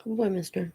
Good boy, mister.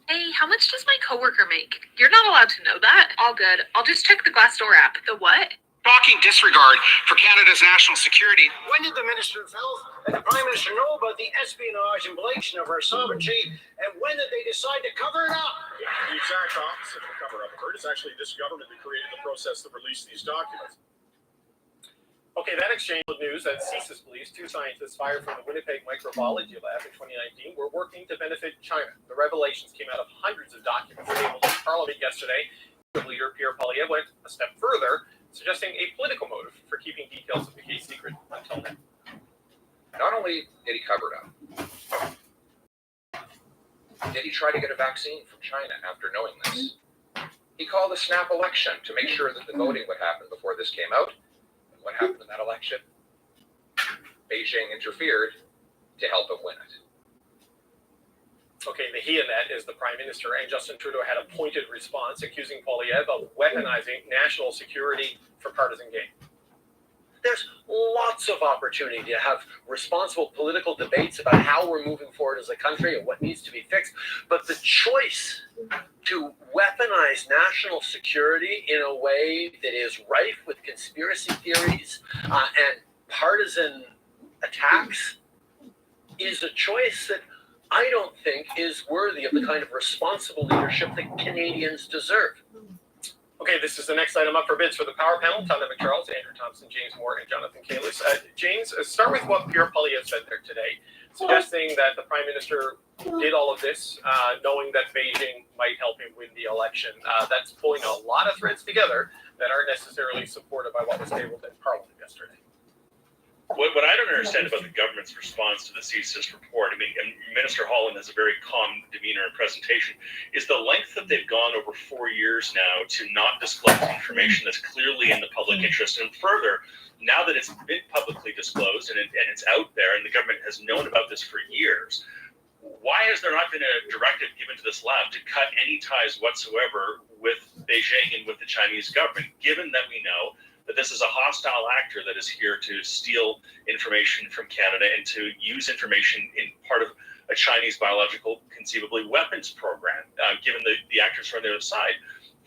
Hey, how much does my coworker make? You're not allowed to know that. All good. I'll just check the Glassdoor app. The what? Shocking disregard for Canada's national security. When did the Minister of Health and the Prime Minister know about the espionage and violation of our sovereignty, and when did they decide to cover it up? Yeah, the exact opposite of a cover-up occurred. It's actually this government that created the process that released these documents. Okay, that exchange of news that CSIS believes two scientists fired from the Winnipeg Microbiology Lab in 2019 were working to benefit China. The revelations came out of hundreds of documents tabled in Parliament yesterday. Leader Pierre Poilievre went a step further, suggesting a political motive for keeping details of the case secret until then. Not only did he cover it up, did he try to get a vaccine from China after knowing this? He called a snap election to make sure that the voting would happen before this came out. What happened in that election? Beijing interfered to help him win it. Okay, the he in that is the Prime Minister, and Justin Trudeau had a pointed response accusing Poilievre of weaponizing national security for partisan gain. There's lots of opportunity to have responsible political debates about how we're moving forward as a country and what needs to be fixed. But the choice to weaponize national security in a way that is rife with conspiracy theories and partisan attacks is a choice that I don't think is worthy of the kind of responsible leadership that Canadians deserve. Okay, this is the next item up for bids for the power panel. Tana McCharles, Andrew Thompson, James Moore, and Jonathan Kalis. James, start with what Pierre Poilievre said there today, suggesting that the Prime Minister did all of this knowing that Beijing might help him win the election. That's pulling a lot of threads together that aren't necessarily supported by what was tabled in Parliament yesterday. What I don't understand about the government's response to the CSIS report, I mean, and Minister Holland has a very calm demeanor and presentation, is the length that they've gone over 4 years now to not disclose information that's clearly in the public interest. And further, now that it's been publicly disclosed and it's out there and the government has known about this for years, why has there not been a directive given to this lab to cut any ties whatsoever with Beijing and with the Chinese government, given that we know that this is a hostile actor that is here to steal information from Canada and to use information in part of a Chinese biological, conceivably, weapons program, given the actors from the other side.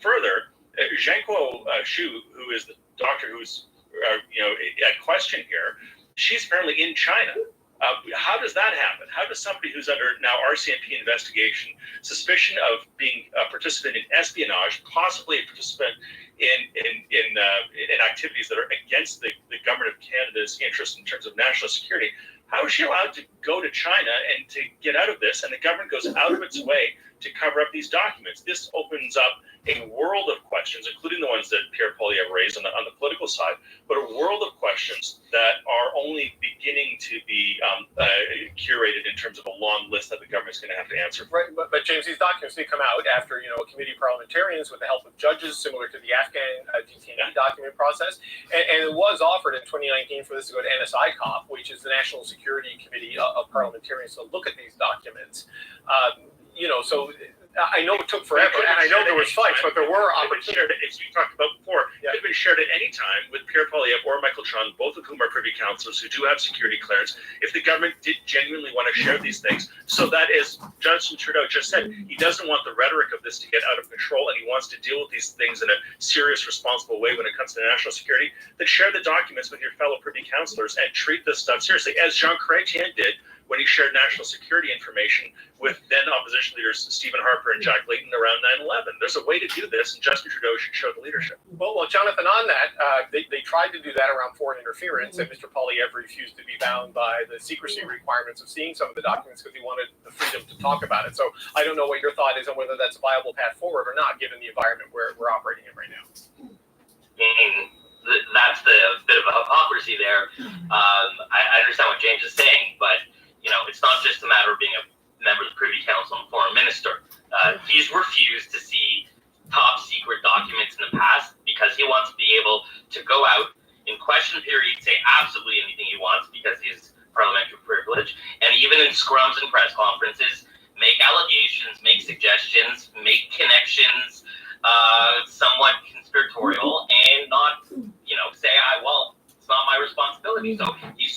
Further, Zhengguo Xu, who is the doctor who's at question here, she's apparently in China. How does that happen? How does somebody who's under now RCMP investigation, suspicion of being a participant in espionage, possibly a participant in activities that are against the government of Canada's interest in terms of national security, how is she allowed to go to China and to get out of this? And the government goes out of its way to cover up these documents. This opens up a world of questions, including the ones that Pierre Poilievre raised on the political side, but a world of questions that are only beginning to be curated in terms of a long list that the government's going to have to answer for. Right, but James, these documents did come out after a committee of parliamentarians with the help of judges, similar to the Afghan detainee document process, and it was offered in 2019 for this to go to NSICOP, which is the National Security Committee of Parliamentarians, to look at these documents. So I know it took forever, and I know there was fights, but there were opportunities. As we talked about before, it could have been shared at any time with Pierre Poilievre or Michael Chung, both of whom are privy councillors who do have security clearance, if the government did genuinely want to share these things. So that, as Justin Trudeau just said, he doesn't want the rhetoric of this to get out of control, and he wants to deal with these things in a serious, responsible way when it comes to national security. Then share the documents with your fellow privy councillors and treat this stuff seriously, as Jean Chrétien did when he shared national security information with then opposition leaders Stephen Harper and Jack Layton around 9/11. There's a way to do this, and Justin Trudeau should show the leadership. Well, Jonathan, on that, they tried to do that around foreign interference, and Mr. Poilievre refused to be bound by the secrecy requirements of seeing some of the documents because he wanted the freedom to talk about it. So I don't know what your thought is on whether that's a viable path forward or not, given the environment where we're operating in right now. That's the bit of a hypocrisy there. I understand what James is saying, but it's not just a matter of being a member of the Privy Council and foreign minister. He's refused to see top secret documents in the past because he wants to be able to go out in question period, say absolutely anything he wants because he has parliamentary privilege, and even in scrums and press conferences, make somewhat conspiratorial and not, say, well, it's not my responsibility. So he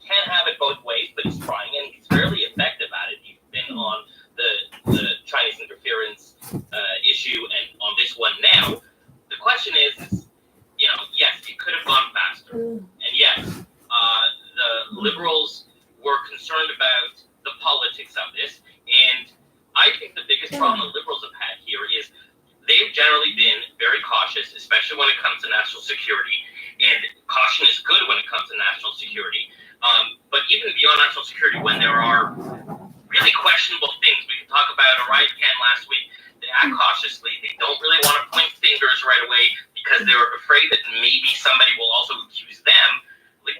can't have it both ways, but he's trying, and he's fairly effective at it. He's been on the Chinese interference issue and on this one now. The question is, yes, it could have gone faster. And yes, the Liberals were concerned about the politics of this. And I think the biggest problem the Liberals have had here is they've generally been very cautious, especially when it comes to national security. And caution is good when it comes to national security. But even beyond national security, when there are really questionable things, we can talk about a riot camp last week. They act cautiously. They don't really want to point fingers right away because they're afraid that maybe somebody will also accuse them. Like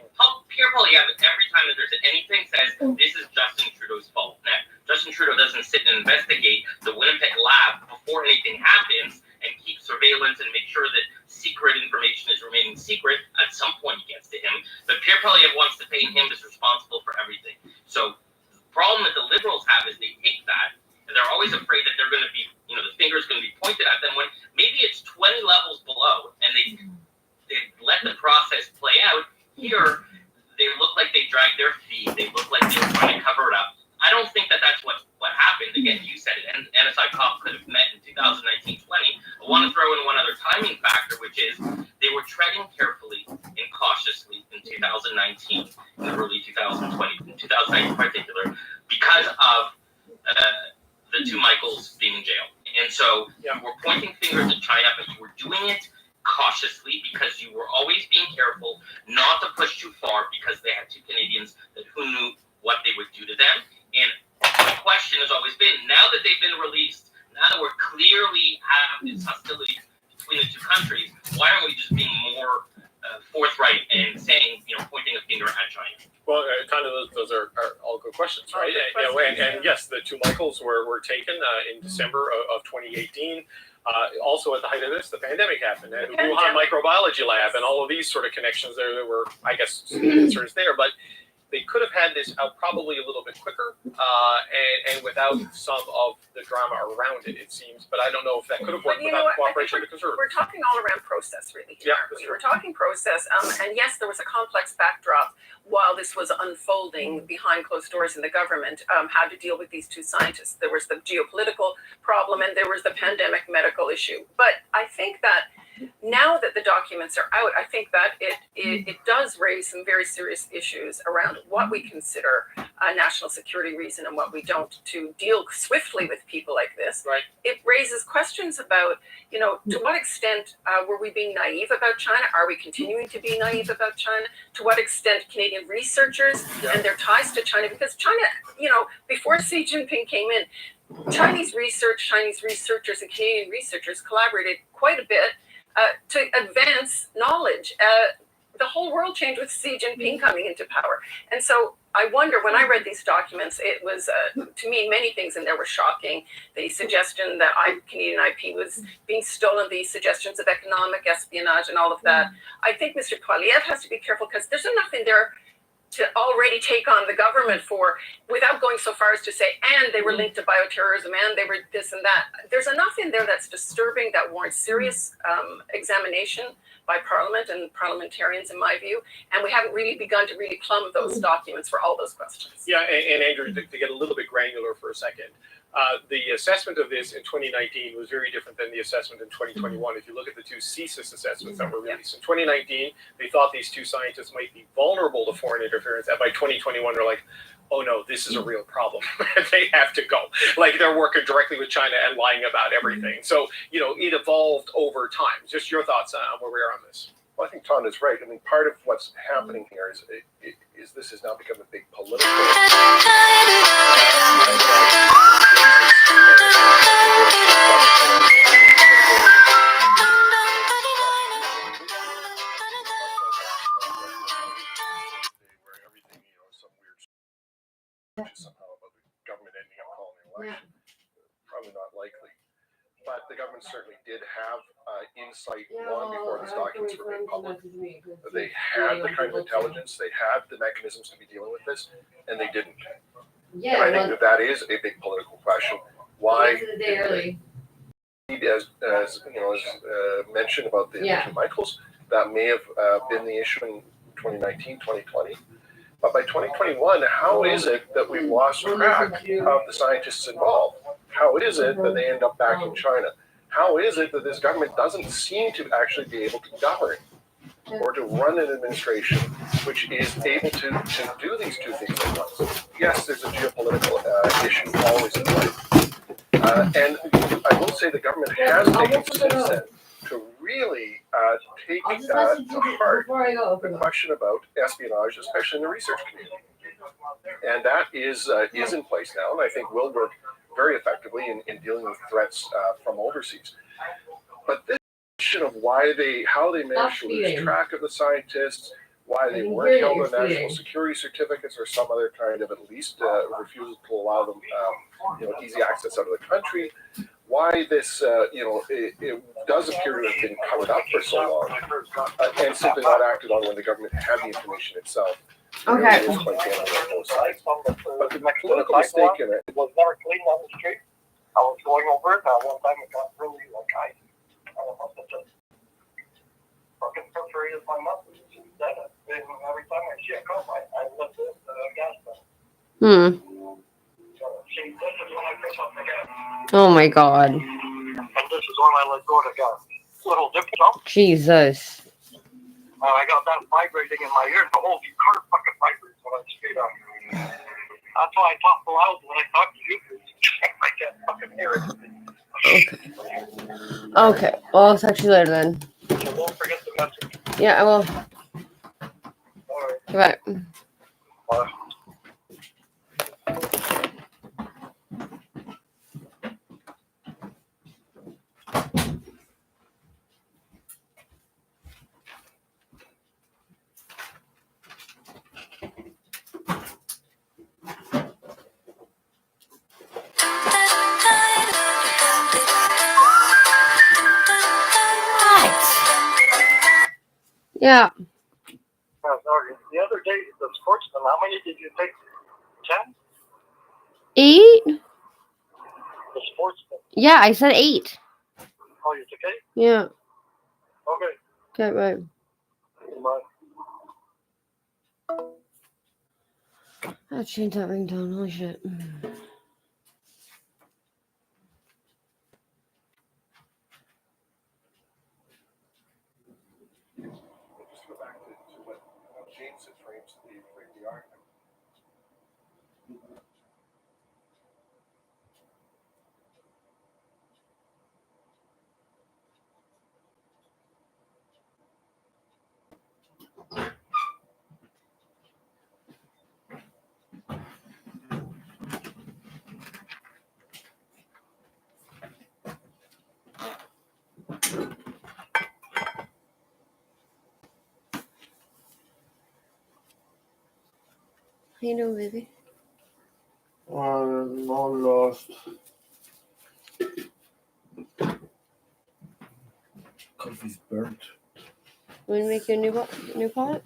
Pierre Poilievre, every time that there's anything, says this is Justin Trudeau's fault. Now, Justin Trudeau doesn't sit and investigate the Winnipeg lab before anything happens and keep surveillance and make sure that secret information is remaining secret. At some point, it gets to him. But Pierre Poilievre wants to paint him as responsible for everything. So the problem that the Liberals have is they take that, and they're always afraid that they're going to be, the finger's going to be pointed at them when maybe it's 20 levels below, and they let the process play out. Here, they look like they dragged their feet. They look like they were trying to cover it up. I don't think that that's what happened. Again, you said it, and NSI COP could have met in 2019-20. I want to throw in one other timing factor, which is they were treading carefully and cautiously in 2019, in early 2020, in 2019 in particular, because of the two Michaels being in jail. And so you were pointing fingers at China, but you were doing it cautiously because you were always being careful not to push too far because they had two Canadians that who knew what they would do to them. And the question has always been, now that they've been released, now that we're clearly have this hostility between the two countries, why aren't we just being more forthright and saying, pointing a finger at China? Well, kind of those are all good questions, right? And yes, the two Michaels were taken in December of 2018. Also at the height of this, the pandemic happened, and Wuhan Microbiology Lab, and all of these sort of connections there were, I guess, concerns there. But they could have had this out probably a little bit quicker and without some of the drama around it, it seems. But I don't know if that could have worked without the cooperation of the Conservatives. We're talking all around process, really. Here, Yeah, we're talking process. And yes, there was a complex backdrop while this was unfolding behind closed doors in the government, how to deal with these two scientists. There was the geopolitical problem and there was the pandemic medical issue. But I think that now that the documents are out, I think that it does raise some very serious issues around what we consider a national security reason and what we don't, to deal swiftly with people like this. Right. It raises questions about, to what extent were we being naive about China? Are we continuing to be naive about China? To what extent Canadian researchers and their ties to China? Because China, before Xi Jinping came in, Chinese researchers and Canadian researchers collaborated quite a bit to advance knowledge. The whole world changed with Xi Jinping coming into power. And so I wonder, when I read these documents, it was, to me, many things in there were shocking. The suggestion that Canadian IP was being stolen, the suggestions of economic espionage and all of that. I think Mr. Poilievre has to be careful because there's enough in there to already take on the government for, without going so far as to say, and they were linked to bioterrorism, and they were this and that. There's enough in there that's disturbing, that warrants serious examination by Parliament and parliamentarians, in my view. And we haven't really begun to really plumb those documents for all those questions. Yeah, and Andrew, to get a little bit granular for a second, the assessment of this in 2019 was very different than the assessment in 2021. If you look at the two CSIS assessments that were released in 2019, they thought these two scientists might be vulnerable to foreign interference. And by 2021, they're like, oh no, this is a real problem. They have to go. Like, they're working directly with China and lying about everything. So, it evolved over time. Just your thoughts on where we are on this. Well, I think Tom is right. I mean, part of what's happening here is this has now become a big political. Where everything, some weird somehow about the government ending up calling the election. Probably not likely. But the government certainly did have insight long before these documents were made public. They had the kind of intelligence, they had the mechanisms to be dealing with this, and they didn't. And I think that is a big political question. Why? as you know, as mentioned about the two Michaels, that may have been the issue in 2019, 2020. But by 2021, how is it that we've lost track of the scientists involved? How is it that they end up back in China? How is it that this government doesn't seem to actually be able to govern or to run an administration which is able to do these two things at once? Yes, there's a geopolitical issue always in play. And I will say the government has taken since then to really take to heart the question about espionage, especially in the research community. And that is in place now, and I think will work very effectively in dealing with threats from overseas. But this question of how they managed to lose track of the scientists, why they weren't held on national security certificates or some other kind of at least refusal to allow them easy access out of the country, why this it does appear to have been covered up for so long and simply not acted on when the government had the information itself. Okay. Really is quite damning on both sides. But the political mistake in it was never clean on the street. I was going over it, one time it got really I must have just fucking perforated my muscles. Every time I see a cop, I lift the gas pedal. So, see, this is when I pick up the gas. Oh my God. And this is when I let go of the gas. Little dip jump. Jesus. I got that vibrating in my ear. The whole car fucking vibrates when I speed up. That's why I talk loud when I talk to you. I can't fucking hear it. Okay. Well, I'll talk to you later then. So don't forget the message. Yeah, I will. All right. Goodbye. Bye. Yeah. Sorry. The other day, the sportsman, how many did you take? 10? 8? The sportsman. Yeah, I said 8. Oh, you took 8? Yeah. Okay. Okay, right. Bye. I changed that ringtone. Holy shit. just go back to what James had framed the argument. How you doing, baby? I'm all lost. Coffee's burnt. Want to make you a new pot?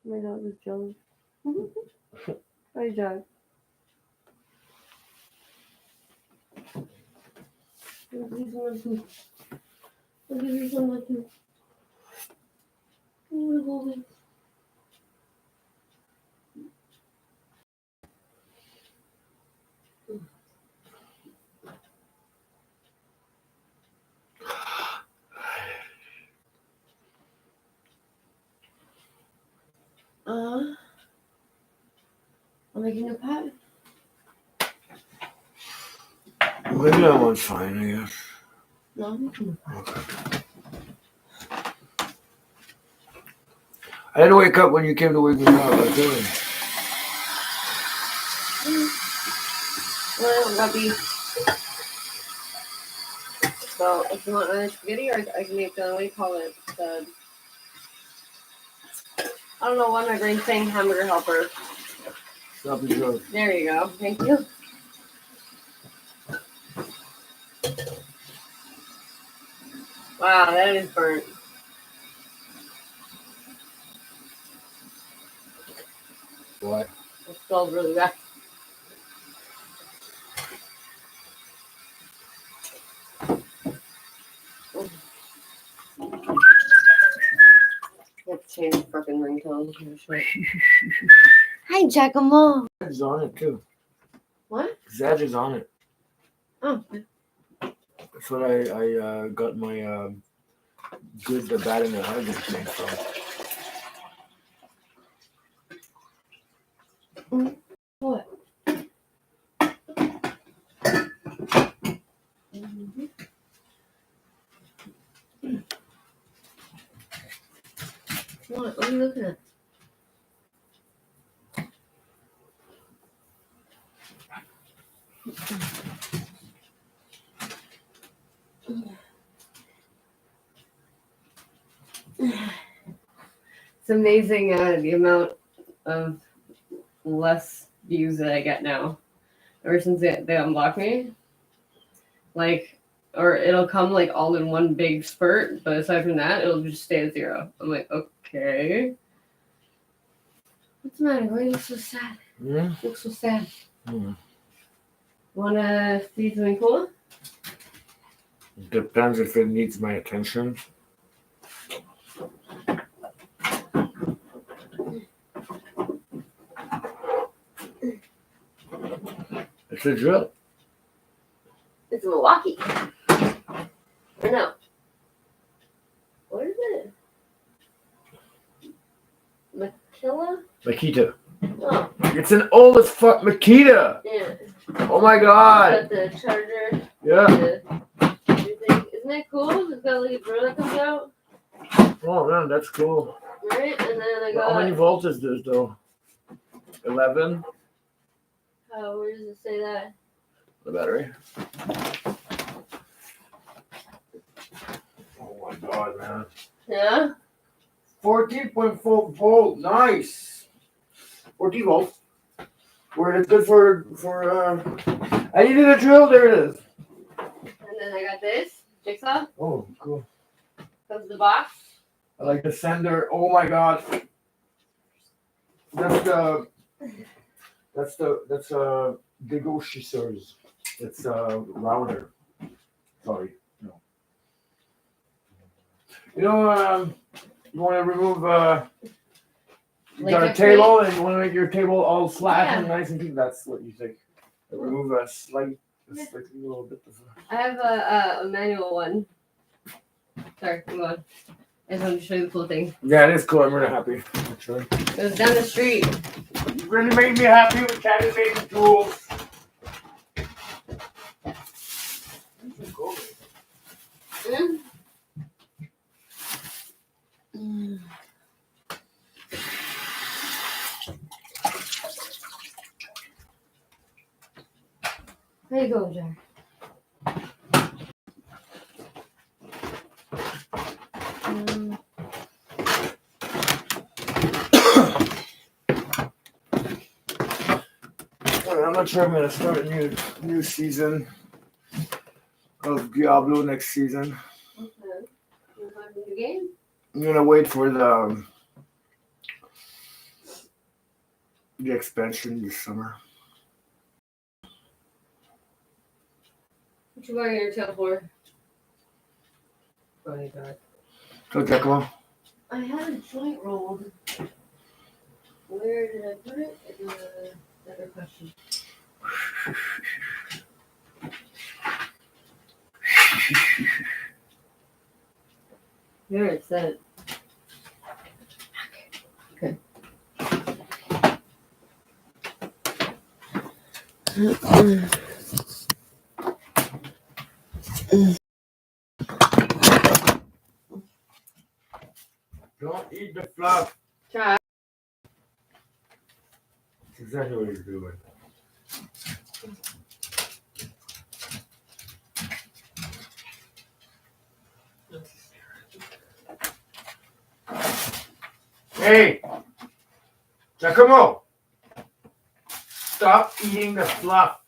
My dog is jealous. Hi, Jack. He's one too. I'll give you some too. I'll make a new pot. Maybe that one's fine, I guess. No. Okay. I had to wake up when you came to wake me up. I was doing it. Well, got beef. So, if you want another spaghetti, or I can make the, what do you call it? I don't know why my brain's saying hamburger helper. Stop and go. There you go. Thank you. Wow, that is burnt. What? It smells really bad. You have to change the fucking ringtone. Hi, Giacomo. Zed is on it too. What? Zed is on it. Oh. That's what I got my good, the bad, and the ugly thing from. What? What are you looking at? It's amazing the amount of less views that I get now. Ever since they unblocked me. Like, or it'll come like all in one big spurt, but aside from that, it'll just stay at 0. I'm like, okay. What's the matter? Why are you so sad? Hmm? You look so sad. Hmm. Wanna see something cool? Depends if it needs my attention. It's a drill. It's Milwaukee. Or no? What is it? Makilla? Makita. Oh, It's an old as fuck Makita. yeah. Oh my god. Got the charger. Yeah. Everything. Isn't that cool? It's got like a drill that comes out. Oh man, that's cool. Right? And then I How many got. volts is this though? 11. Oh, where does it say that? The battery. Oh my god, man. Yeah? 14.4 volt. Nice. 14 volts. Where it's good for I needed a drill. There it is. And then I got this jigsaw. Oh, cool. Comes in the box. I like the sender. Oh my god. That's Degoshishers. It's router. Sorry. No. You know, you want to remove you Like got a a table and you want to make your table all flat and Yeah. nice and clean. That's what you think. Remove a slight little bit of. I have a manual one. Sorry, come on. I just wanted to show you the cool thing. Yeah, it is cool. I'm really happy. Actually, It was down the street. you really made me happy with Candy Baby Tools. Mm. Mm. There you go, Jack. I'm not sure I'm gonna start a new season of Diablo next season. Okay. You want to play the game? I'm gonna wait for the expansion this summer. What you wearing your tail for? Funny God. So Jacomo, I had a joint rolled. Where did I put it? Is a better question. Here it's set. Okay. don't eat the fluff. Try. That's exactly what you're doing. Hey, Giacomo, stop eating the fluff.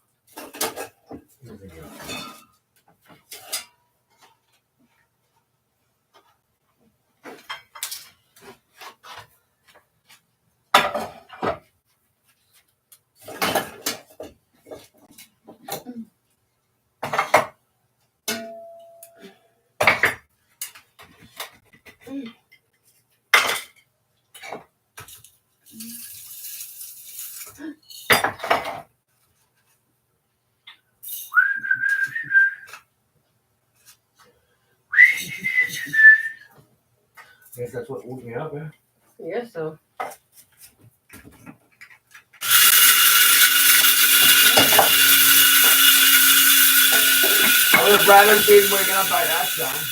Guess that's what woke me up, eh? Yes, so. I would have rather been waking up by that time.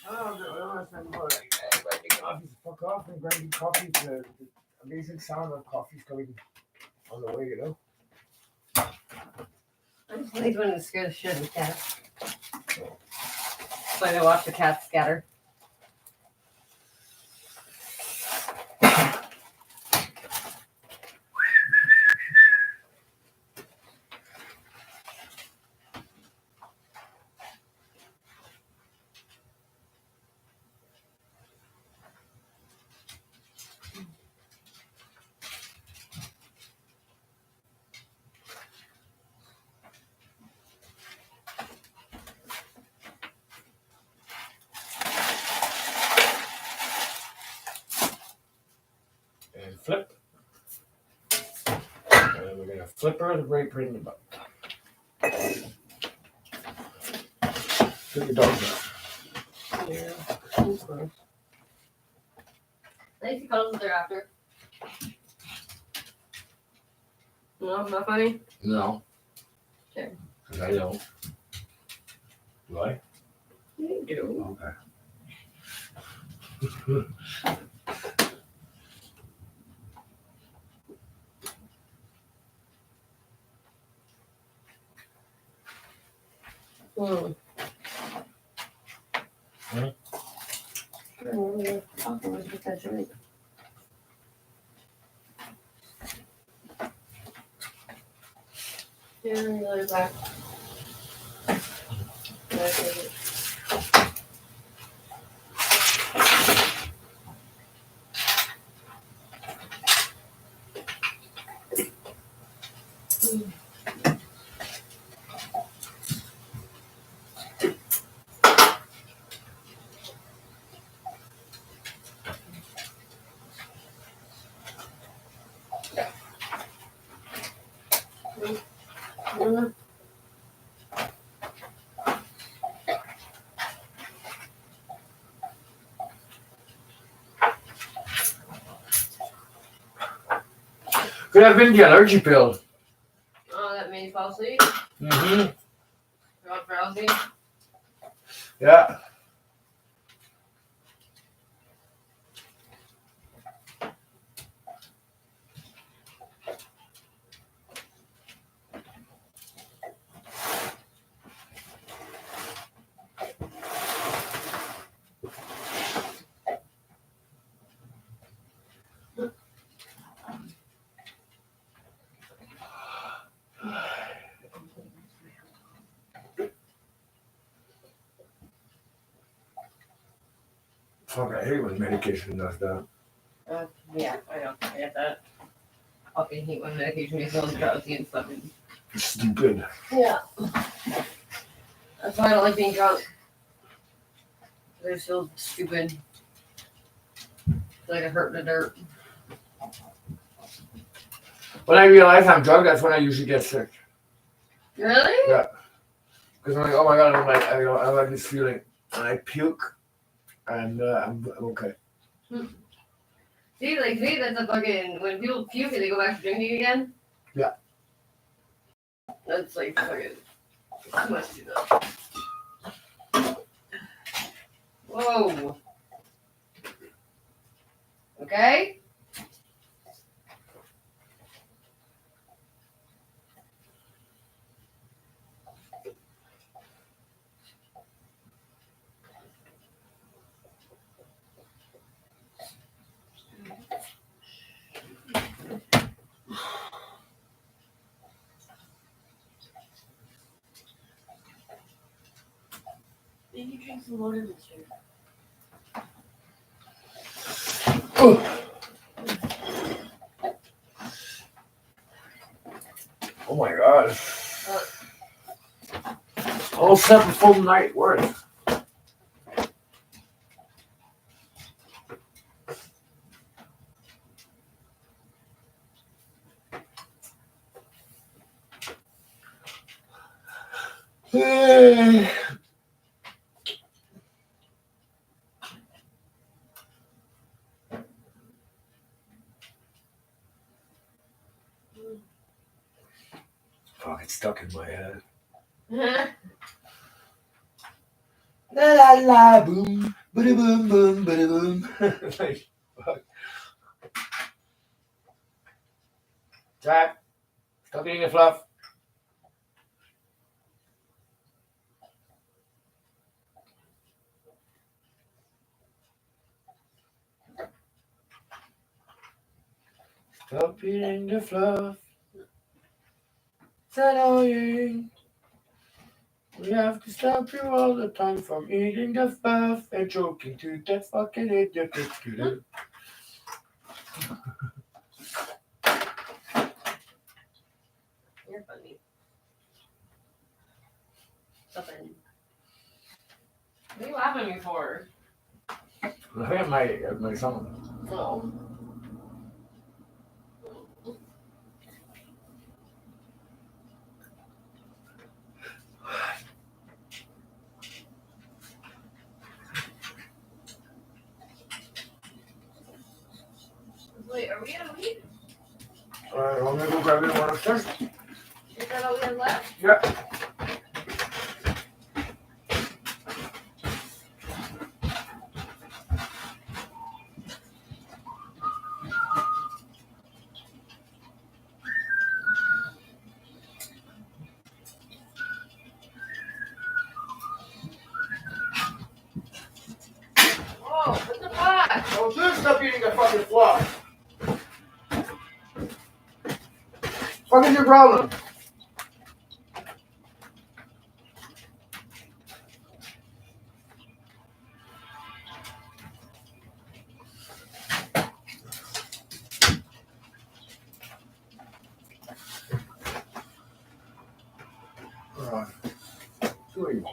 I don't understand more like grinding coffee. Fuck off and grinding coffee. The amazing sound of coffee's coming on the way, you know? I just hate when it scares the shit out of the cats. So I watch the cats scatter. And flip. And we're gonna flip her right in the butt. Took the dog out. Yeah. That's gross. Nice he cuddles with her after. No, not funny? No. Okay. Because I don't. Do I? You do. Okay. Hmm. Huh? With that drink. Yeah, really back. Could have been the allergy pill. Oh, that made you fall asleep? Mm-hmm. You're all drowsy? Yeah. Fuck, I hate when medication does that. Yeah, I know. I get that. Fucking hate when medication makes me all drowsy and stuff. Stupid. Yeah. That's why I don't like being drunk. They're so stupid. It's like a hurt in the dirt. When I realize I'm drunk, that's when I usually get sick. Really? Yeah. Because I'm like, oh my god, I like this feeling. And I puke, and I'm okay. See, like me, that's a fucking, when people puke and they go back to drinking again. Yeah. That's like fucking too much to do. Whoa. Okay? Did you drink some water, mister? Oh my god. All set a full night worth. Fuck, it's stuck in my head. Huh? La la la boom, bada boom boom, bada boom. Like, fuck. Jack, stop eating the fluff. Stop eating the fluff. It's annoying. We have to stop you all the time from eating the fluff and choking to death. Fucking idiot. You're funny. Something. What are you laughing at me for? Look at my song. Oh. Wait, are we gonna leave? Want me to go grab it one upstairs? Is that all we have left? Yeah. Oh, what the fuck? Oh, dude, stop eating the fucking fluff. What is your problem? Alright. Sweet.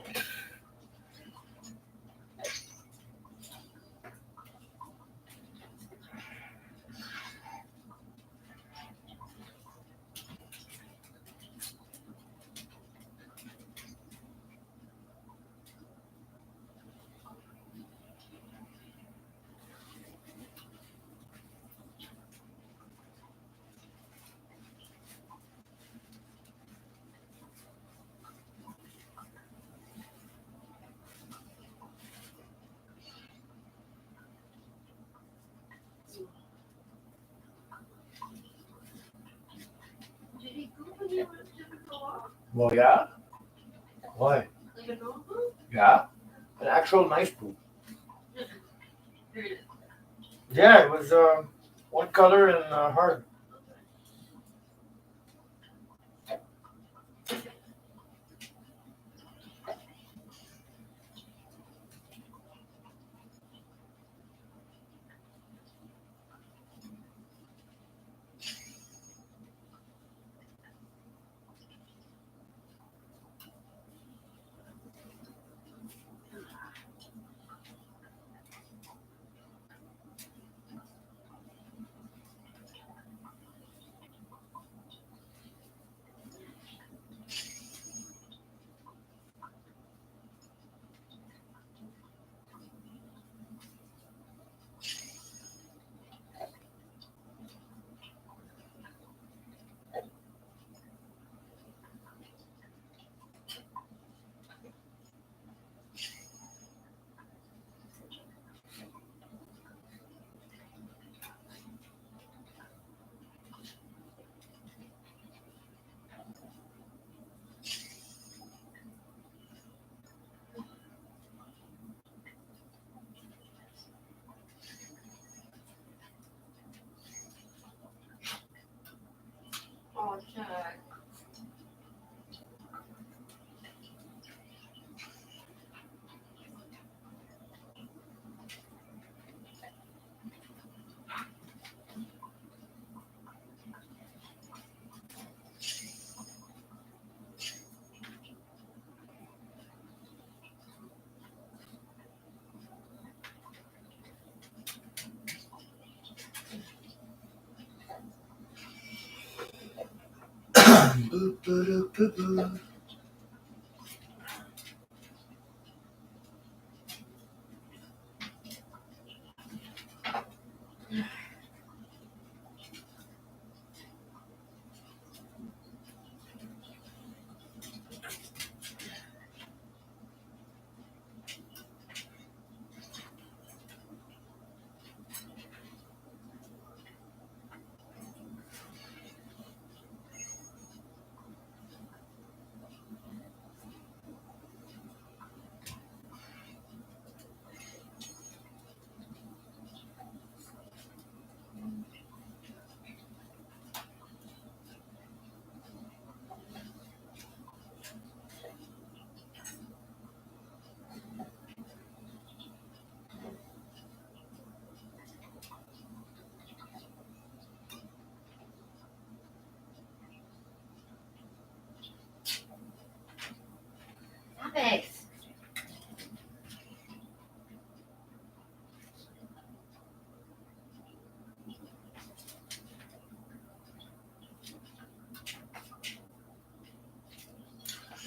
Did he poop when he went to the walk? Well, yeah. Why? Like a dog poop? Yeah. An actual nice poop. Here it is. Yeah, it was one color and hard. Oh, Jack.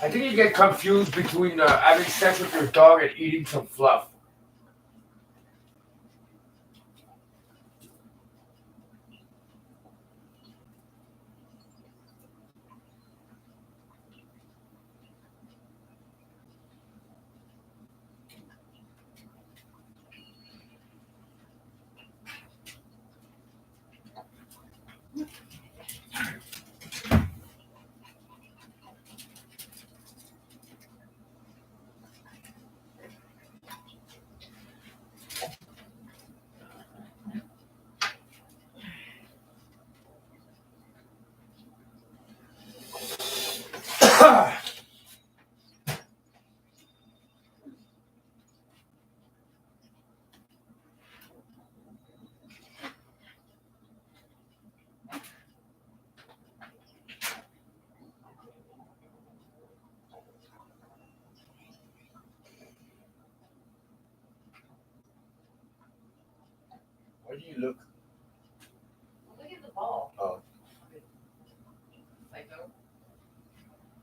I think you get confused between having sex with your dog and eating some fluff. Why do you look? Look at the ball. Oh. Psycho.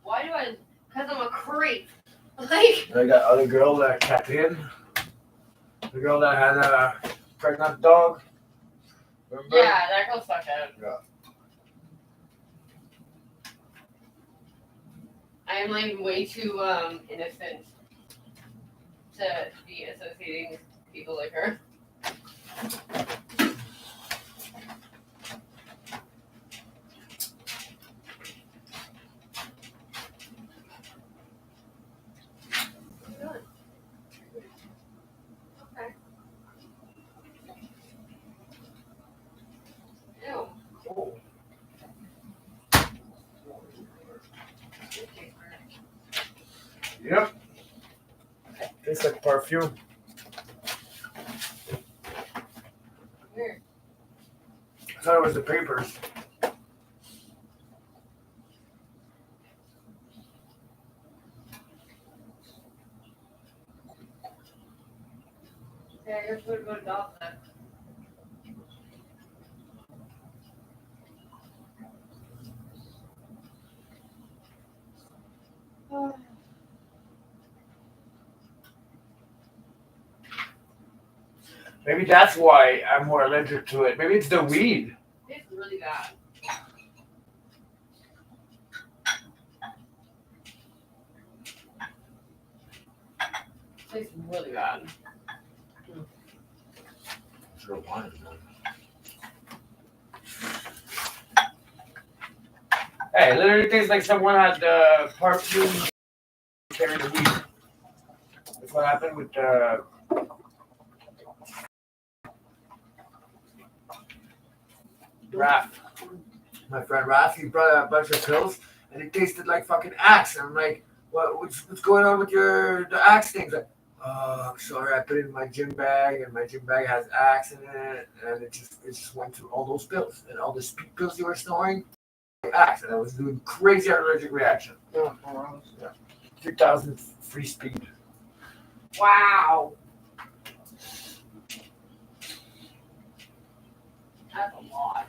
Why do I? Because I'm a creep. Like. I got other girl that kept in. The girl that had a pregnant dog. Remember? Yeah, that girl sucked out. Yeah. I am like way too innocent to be associating with people like her. Okay. Ew. Oh. Yep. Tastes like perfume. Weird. I thought it was the papers. Yeah, you're supposed to go to golf then. Maybe that's why I'm more allergic to it. Maybe it's the weed. It's really bad. It's really bad. Sure, wine. Hey, it literally tastes like someone had perfume carrying the weed. That's what happened with Raph. My friend Raph, he brought a bunch of pills and it tasted like fucking Axe. And I'm like, what's going on with the Axe things? Like, oh, I'm sorry, I put it in my gym bag and my gym bag has Axe in it, and it just went through all those pills and all the speed pills you were snoring. Axe, and I was doing crazy allergic reaction. Yeah. 3,000 free speed. Wow. That's a lot.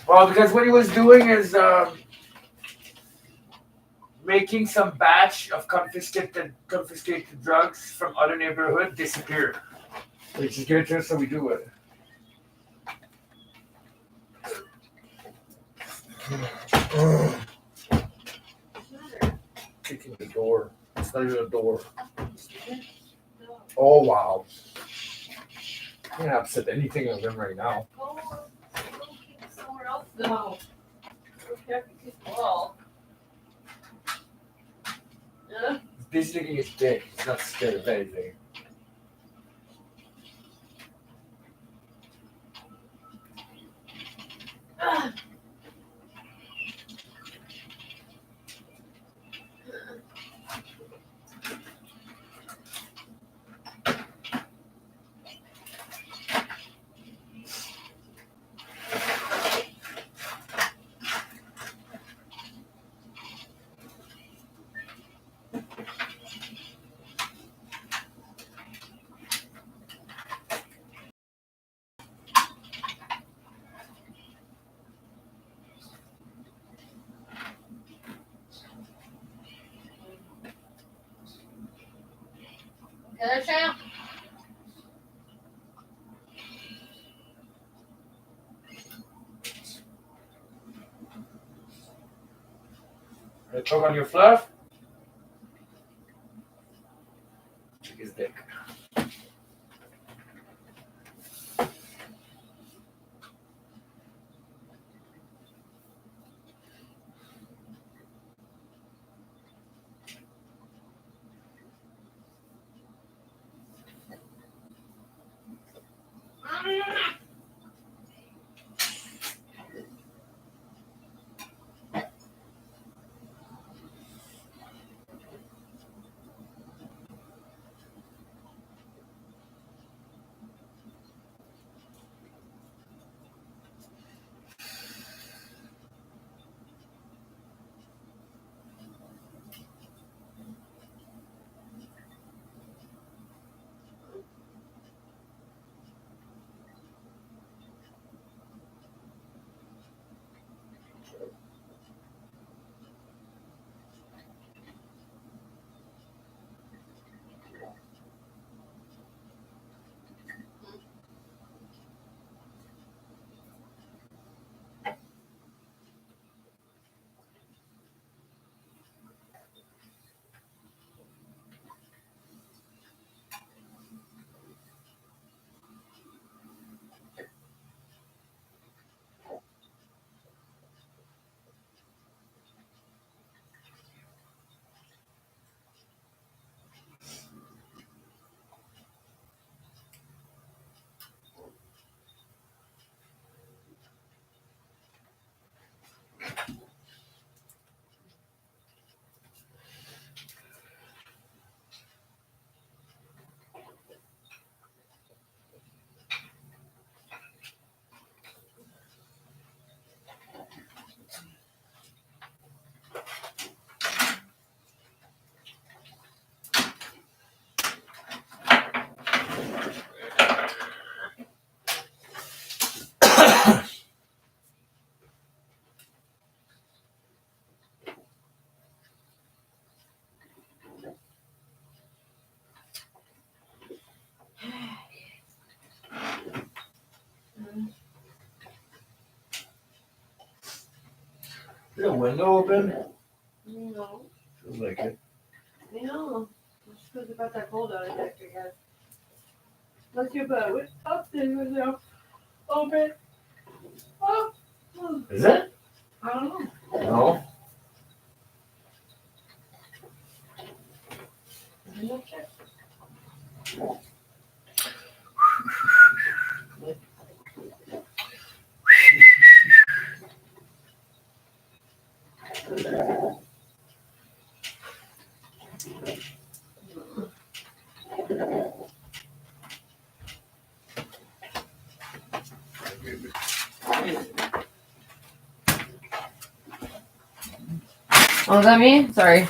Well, because what he was doing is making some batch of confiscated drugs from other neighborhood disappear. We just give it to us, so we do it. Kicking the door. It's not even a door. Oh wow! I can't upset anything of them right now. Go keep it somewhere else though. Go check his ball. Yeah. He's busy licking his dick. He's not scared of anything. Killer champ. You choke on your fluff? Check his dick. Is the window open? No. Feels like it. No. Just because it got that cold out of it, I guess. What's your boat? Upstairs was now open. Oh. Is it? I don't know. No. I'm not sure. Oh, is that me? Sorry.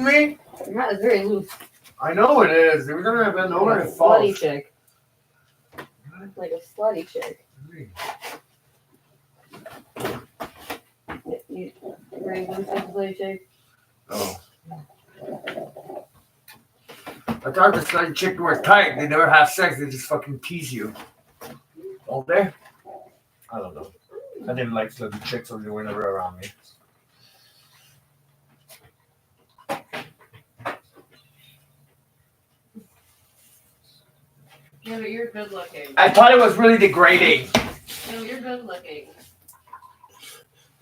Me? Your hat is very loose. I know it is. We're gonna bend over Like and a fall. slutty chick. Like a slutty chick. You very loose like a slutty chick. Oh. I thought the slutty chick were tight. They never have sex. They just fucking tease you. Don't they? I don't know. I didn't like slutty chicks, so they were never around me. Yeah, but you're good looking. I thought it was really degrading. No, you're good looking.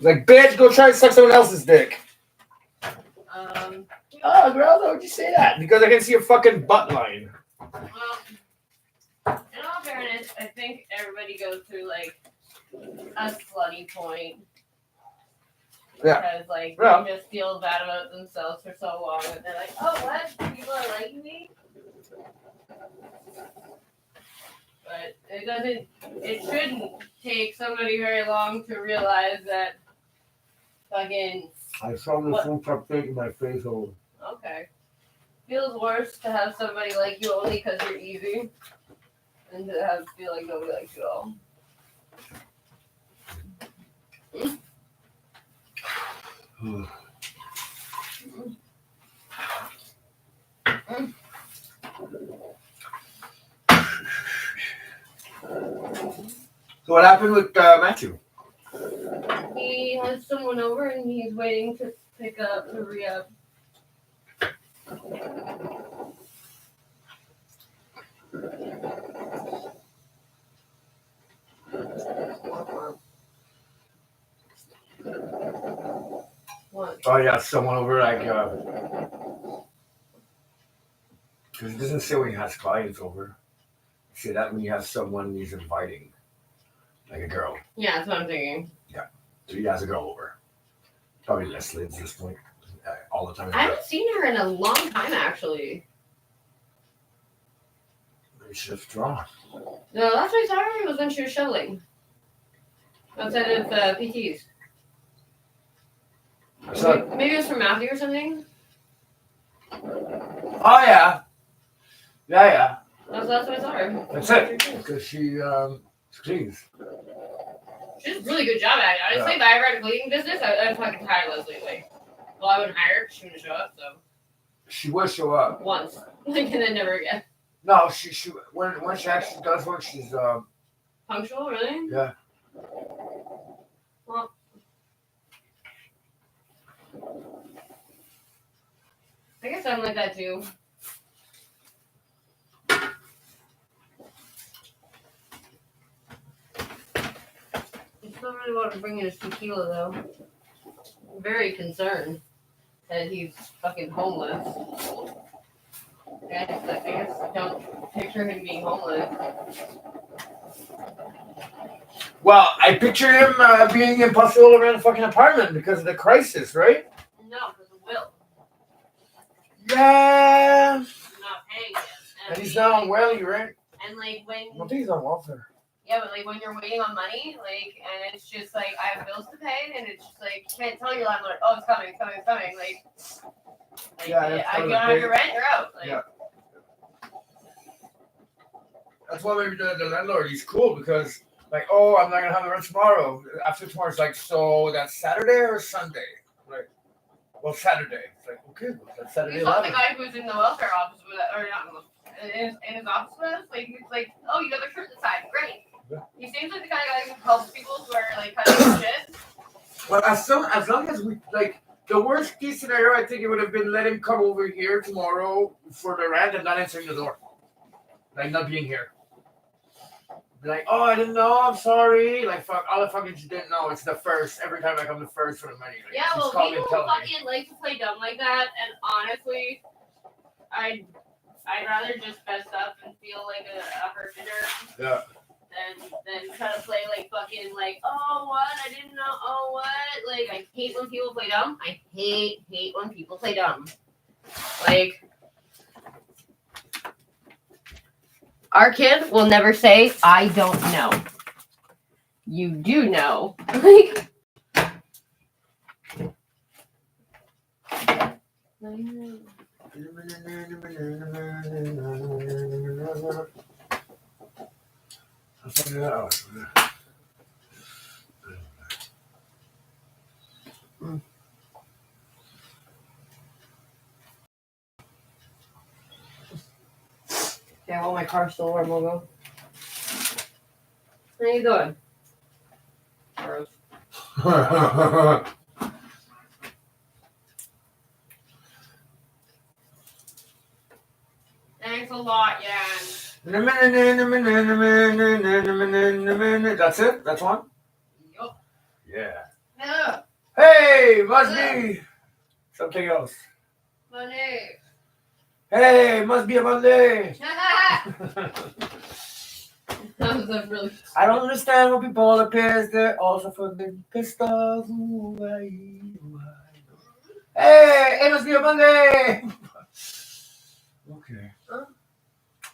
Like, bitch, go try to suck someone else's dick. Oh, girl, why would you say that? Because I can see your fucking butt line. Well, in all fairness, I think everybody goes through like a slutty point. Yeah. Because like Yeah. they just feel bad about themselves for so long that they're like, oh, what? People are liking me? But it shouldn't take somebody very long to realize that fucking, I saw this What? one kept taking my face over. okay. Feels worse to have somebody like you only because you're easy than to feel like nobody likes you at all. So what happened with Matthew? He has someone over and he's waiting to pick up the re-up. What? Oh yeah, someone over like because it doesn't say when he has clients over. You say that when you have someone he's inviting, like a girl. Yeah, that's what I'm thinking. So he has a girl over. Probably Leslie at this point. All the time. I haven't seen her in a long time, actually. Maybe she was drawn. The last I saw her was when she was shoveling outside of PT's. Maybe it was from Matthew or something. Oh yeah. Yeah. That's the last time I saw her. That's it. Because she cleans. She does a really good job at it. Honestly, if I ever had a cleaning business, I'd fucking hire Leslie. Like, well, I wouldn't hire her because she wouldn't show up. So She will show up. once, like, and then never again. No, she when she actually does work, she's Punctual, really? yeah. Well, I guess I'm like that too. I still really want to bring in his tequila though. I'm very concerned that he's fucking homeless. I guess I don't picture him being homeless. Well, I picture him being impossible around the fucking apartment because of the crisis, right? No, because of Will. Yeah. Not paying him. And he's not on welly, right? And like when I don't think he's on welfare. yeah, but like when you're waiting on money, like, and it's just like I have bills to pay, and it's just like you can't tell your landlord, oh, it's coming. Like Yeah, I don't have your rent, you're out. Like, Yeah. That's why maybe the landlord, he's cool because, like, oh, I'm not going to have the rent tomorrow. After tomorrow, it's like, so that's Saturday or Sunday? Like, well, Saturday. It's like, okay, well, that's Saturday. You saw the 11. guy who's in the welfare office with or not in his office with us, like he's like, oh, you got the shirt inside, great. Yeah. He seems like the kind of guy who helps people who are like kind of shit. Well, as long as we, like, the worst case scenario, I think it would have been let him come over here tomorrow for the rent and not answering the door. Like, not being here. Be like, oh, I didn't know, I'm sorry. Like, fuck, all the fucking shit didn't know. It's the first. Every time I come the first for the money. Like, Yeah, well, people fucking like to play dumb like that, and honestly, I'd rather just mess up and feel like a hermiter. Yeah. Than try to play like fucking like, oh what, I didn't know, oh what, like I hate when people play dumb. I hate when people play dumb. Like our kid will never say, I don't know. You do know. Like okay, well my car's still warm, we'll go. How you doing? Gross. Thanks a lot, Jan. That's it? That's one? Yup. Yeah. Yeah. Hey, must be something else. Money. Hey, must be a Monday. That was a really. I don't understand what people are pissed. They're also fucking pissed off. Ooh, hey, it must be a Monday. Okay.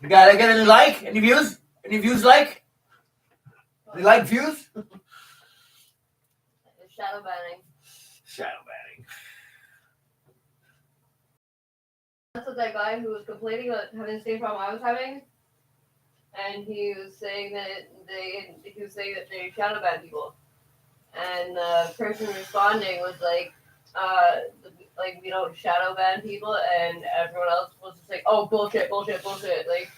You got any like? Any views? Any views like? Any like views? Shadow banning. Shadow banning. That's what that guy who was complaining about having the same problem I was having, and he was saying that they shadow ban people, and the person responding was like we don't shadow ban people, and everyone else was just like, oh bullshit, like.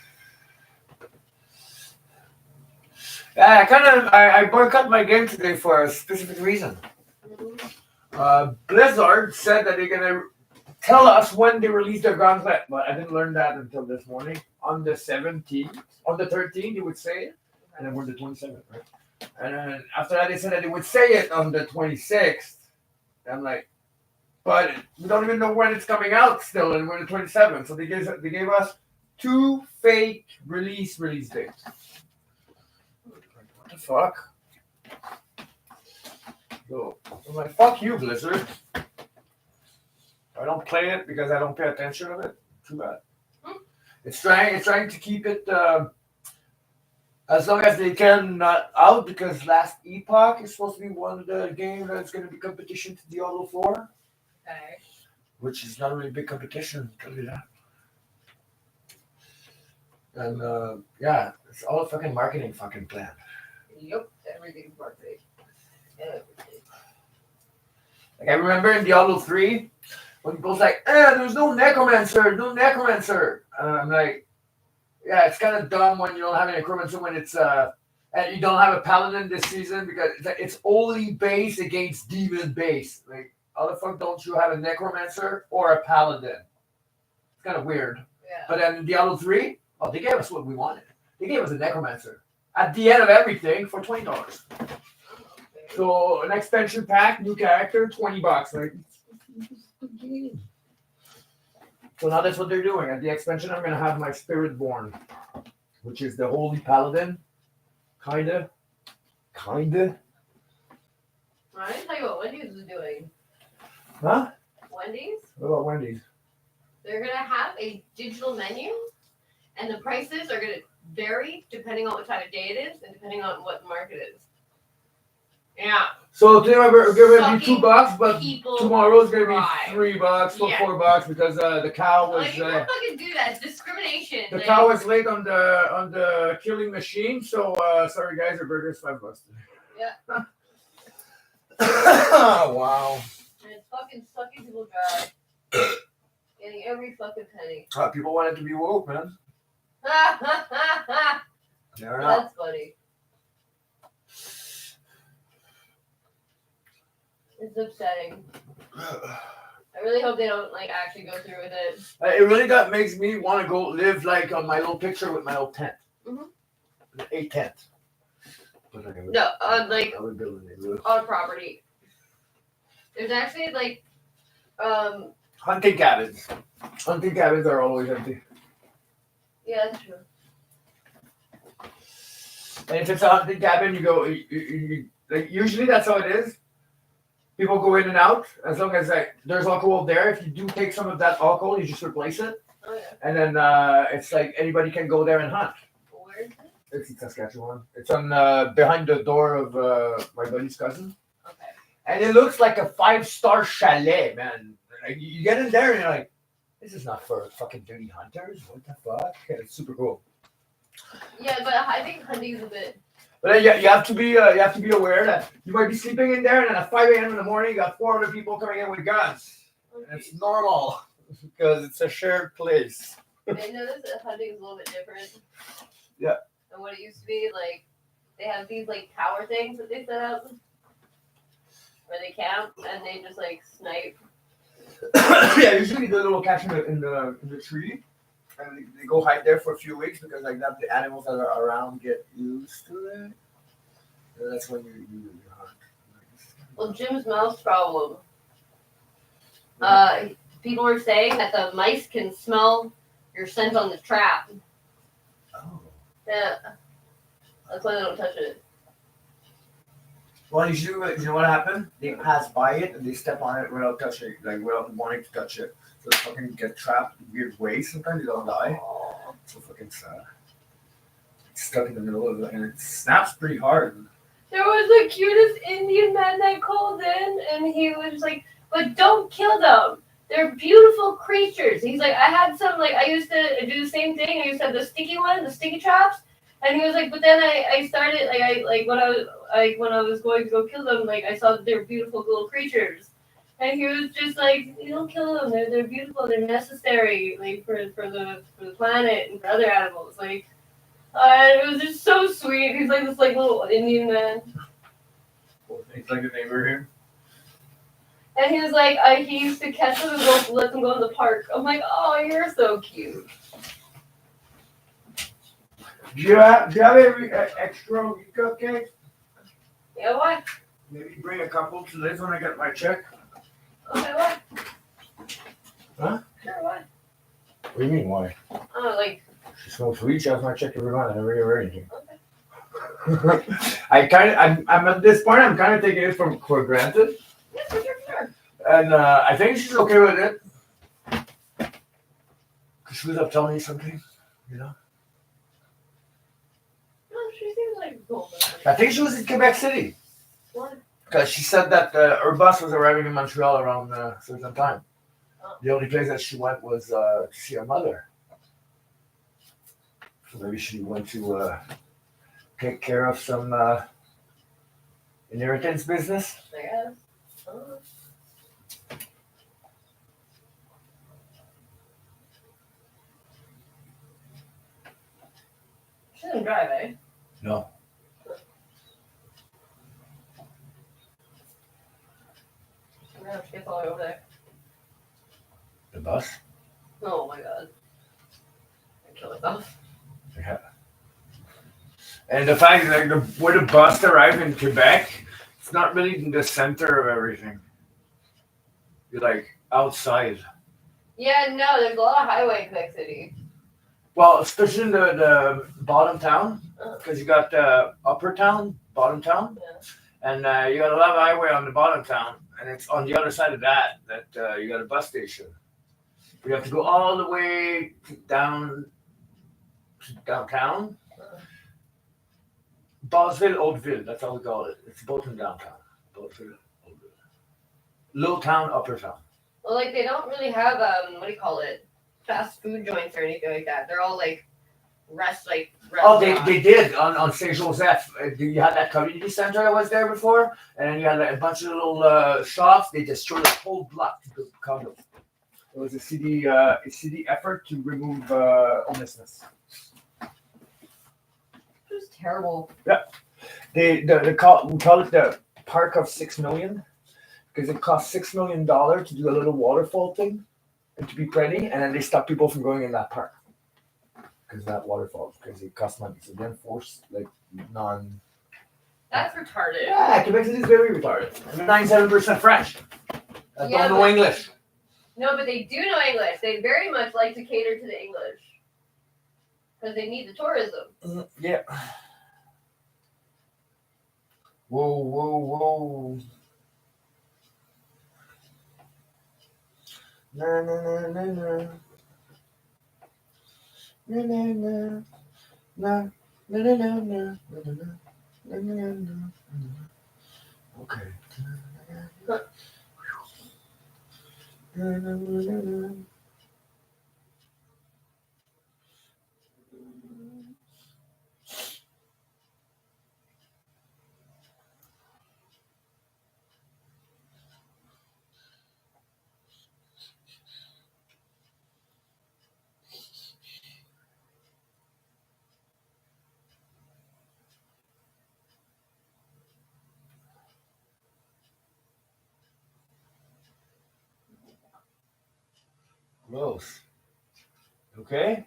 Yeah, I boycott my game today for a specific reason. Blizzard said that they're gonna tell us when they release their gauntlet, but I didn't learn that until this morning. On the 17th, on the 13th, they would say it, and then we're the 27th, right? And then after that, they said that they would say it on the 26th. I'm like, but we don't even know when it's coming out still, and we're the 27th. So they gave us 2 fake release dates. What the fuck? So I'm like, fuck you, Blizzard. I don't play it because I don't pay attention to it. Too bad. It's trying to keep it as long as they can not out, because last Epoch is supposed to be one of the games that's going to be competition to Diablo 4. Okay. Which is not really a big competition, I'll tell you that. And yeah, it's all a fucking marketing fucking plan. Yep, everything's marketing. Everything. Like I remember in Diablo 3, when people's like, there's no necromancer. I'm like, yeah, it's kind of dumb when you don't have a necromancer when it's and you don't have a paladin this season because it's only base against demon base. Like, how the fuck don't you have a necromancer or a paladin? It's kind of weird. Yeah. But then in Diablo 3, oh, they gave us what we wanted. They gave us a necromancer at the end of everything for $20. So an expansion pack, new character, $20. Like, so now that's what they're doing. At the expansion, I'm gonna have my Spiritborn, which is the holy paladin. Kinda. I didn't tell you what Wendy's is doing. Huh? Wendy's? What about Wendy's? They're gonna have a digital menu, and the prices are gonna vary depending on what time of day it is and depending on what the market is. Yeah. So today we're gonna be $2, but people tomorrow's gonna dry. be $3 or Yeah. $4 because the cow was Like, you can't fucking do that. It's discrimination. the Like, cow was late on the killing machine. So sorry guys, your burger's $5 today. Yeah. Wow. And it's fucking sucking people dry. Getting every fucking penny. People wanted to be woke, man. They're not. That's funny. It's upsetting. I really hope they don't like actually go through with it. It really makes me want to go live like on my little picture with my little tent. A tent. But No, like I would build an igloo. on property. There's actually like Hunting cabins. Hunting cabins are always empty. yeah, that's true. And if it's a hunting cabin, you go. You like usually that's how it is. People go in and out as long as like there's alcohol there. If you do take some of that alcohol, you just replace it, Oh yeah. and then it's like anybody can go there and hunt. Where is it? It's in Saskatchewan. It's on behind the door of my buddy's cousin, Okay. and it looks like a 5-star chalet, man. Like you get in there and you're like, this is not for fucking dirty hunters. What the fuck? It's super cool. Yeah, but I think hunting is a bit. But then you have to be aware that you might be sleeping in there, and then at 5 a.m. in the morning, you got 4 other people coming in with guns. And it's normal because it's a shared place. I noticed that hunting is a little bit different. Yeah. Than what it used to be. Like they have these like tower things that they set up where they camp and they just like snipe. Yeah, usually the little catch in the tree, and they go hide there for a few weeks because like that the animals that are around get used to it. And that's when you hunt. Well, Jim's mouse problem. People were saying that the mice can smell your scent on the trap. Oh. Yeah. That's why they don't touch it. Well, usually, you know what happened? They pass by it and they step on it without touching it, like without wanting to touch it. So they fucking get trapped in weird ways. Sometimes they don't die. It's so fucking sad. It's stuck in the middle of it and it snaps pretty hard. There was the cutest Indian man that called in, and he was like, "But don't kill them. They're beautiful creatures." He's like, "I had some like I used to do the same thing. I used to have the sticky one, the sticky traps." And he was like, "But then I started when I was going to go kill them, like I saw that they're beautiful little creatures." And he was just like, "You don't kill them. They're beautiful. They're necessary, like for the planet and for other animals." Like, It was just so sweet. He's like this like little Indian man. It's like the neighbor here. And he was like, he used to catch them and let them go in the park. I'm like, oh, you're so cute. Do you have any extra cupcakes? Yeah, what? Maybe bring a couple to Liz when I get my check. Okay, what? Huh? Sure, what? What do you mean, why? Oh, like, She smokes weed, she has my check every month. I never give her anything. okay. I'm at this point, I'm kind of taking it for granted. Yeah, for sure. And I think she's okay with it. Because she was up telling me something, you know? No, she seems like cool. I think she was in Quebec City. What? Because she said that her bus was arriving in Montreal around a certain time. Oh. The only place that she went was to see her mother. So maybe she went to take care of some inheritance business. I guess. Oh. She didn't drive, eh? No. No, she gets all the way over there. The bus? Oh my god. I kill myself. Yeah. And the fact that where the bus arrived in Quebec, it's not really in the center of everything. You're like outside. Yeah, no, there's a lot of highway in Quebec City. Well, especially in the bottom town, because you got upper town, bottom town, Yeah. and you got a lot of highway on the bottom town, and it's on the other side of that you got a bus station. You have to go all the way down to downtown. Bosville, Oldville, that's how we call it. It's both in downtown. Bosville, Oldville. Low town, upper town. Well, like, they don't really have, what do you call it? Fast food joints or anything like that. They're all, like, Oh, restaurants. they did on Saint Joseph. You had that community center that was there before, and then you had like, a bunch of little shops. They destroyed the whole block to become it. It was a city effort to remove homelessness. It was terrible. We call it the Park of 6 million because it cost $6 million to do a little waterfall thing and to be pretty, and then they stop people from going in that park because that waterfall because it costs money. So they enforce like non. That's retarded. Yeah, Quebec City is very retarded. 97% French. Yeah, Don't know English. No, but they do know English. They very much like to cater to the English. Because they need the tourism. Yeah. Whoa, whoa, whoa. Na na na na na. Na na na. Na na na na na. Na na na na. Okay. Na na na na. Gross. Okay?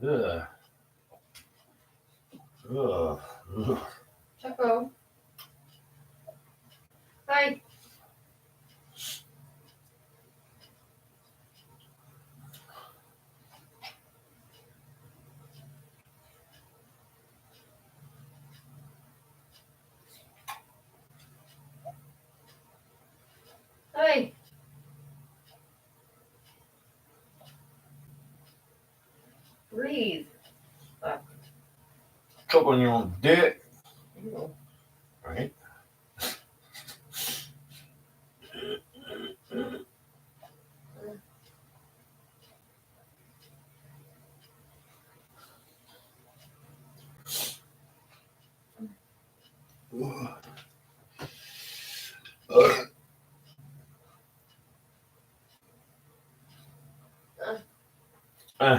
Ugh. Ugh. Ugh. Choco. Hi. Hi. Breathe. Choke on your own dick. Ew. Right?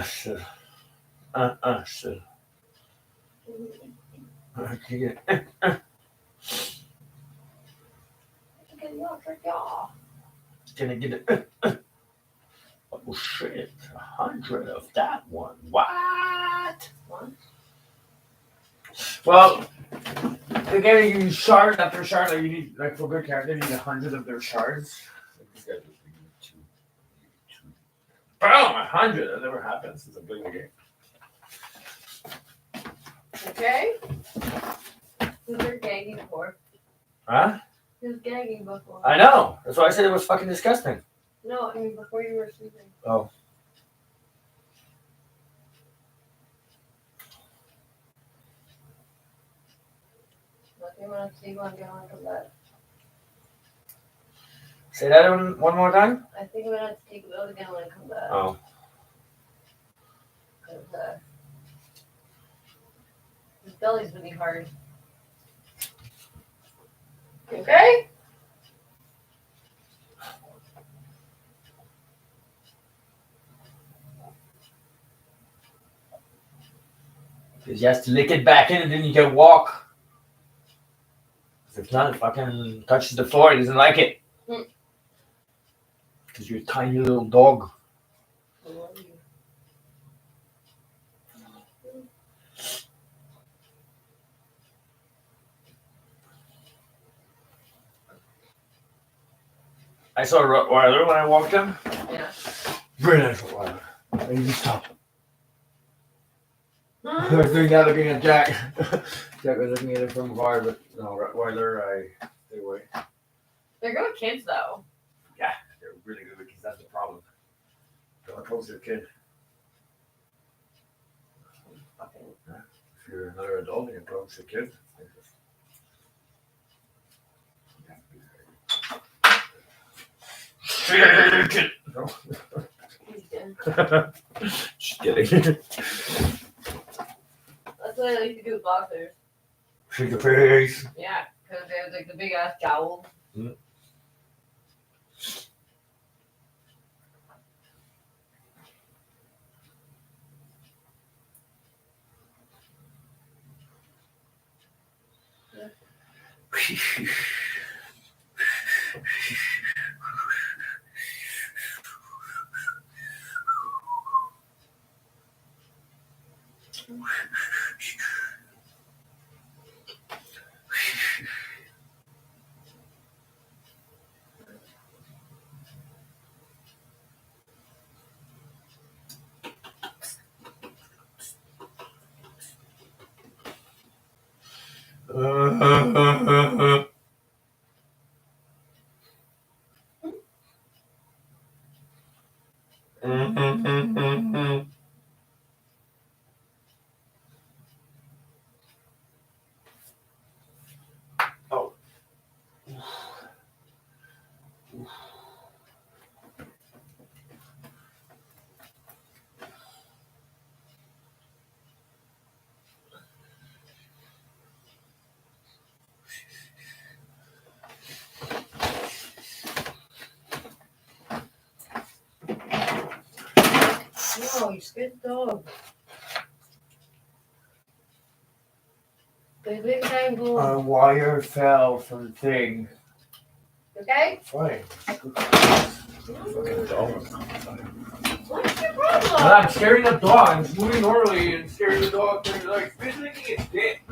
Shit. Shit. Okay. Can I get it? Oh shit, 100 of that one. What? Well, they're getting you shard after shard. Like you need, like for good character, you need 100 of their shards. Boom, 100. That never happens since I'm playing the game. Okay? Who's there gagging for? Huh? Who's gagging before? I know. That's why I said it was fucking disgusting. No, I mean before you were sleeping. Oh. Nothing want to sleep on going to bed. Say that one more time? I think I'm gonna have to take a pill again when I come back. Oh. Because his belly's really hard. Okay? Because you have to lick it back in and then you can walk. If not, it fucking touches the floor, he doesn't like it. Because you're a tiny little dog. I love you. I saw a Rottweiler when I walked him. Yeah. Very nice Rottweiler. And he just stopped. I was doing that looking at Jack. Jack was looking at it from afar, but no, Rottweiler, I stay away. They're good with kids though. Yeah, they're really good because that's the problem. Don't close your kid. If you're another adult and you approach your kid, kid. No. Just kidding. That's what I like to do with boxers. Shake the face. Yeah, because they have like the big ass jowl. Mm. Oh. No, you scared the dog. The big time blue. A wire fell from the thing. Okay? Fine. Fucking dog. What's your problem? I'm scaring the dog. I'm moving normally and scaring the dog. They're like, it's licking its dick.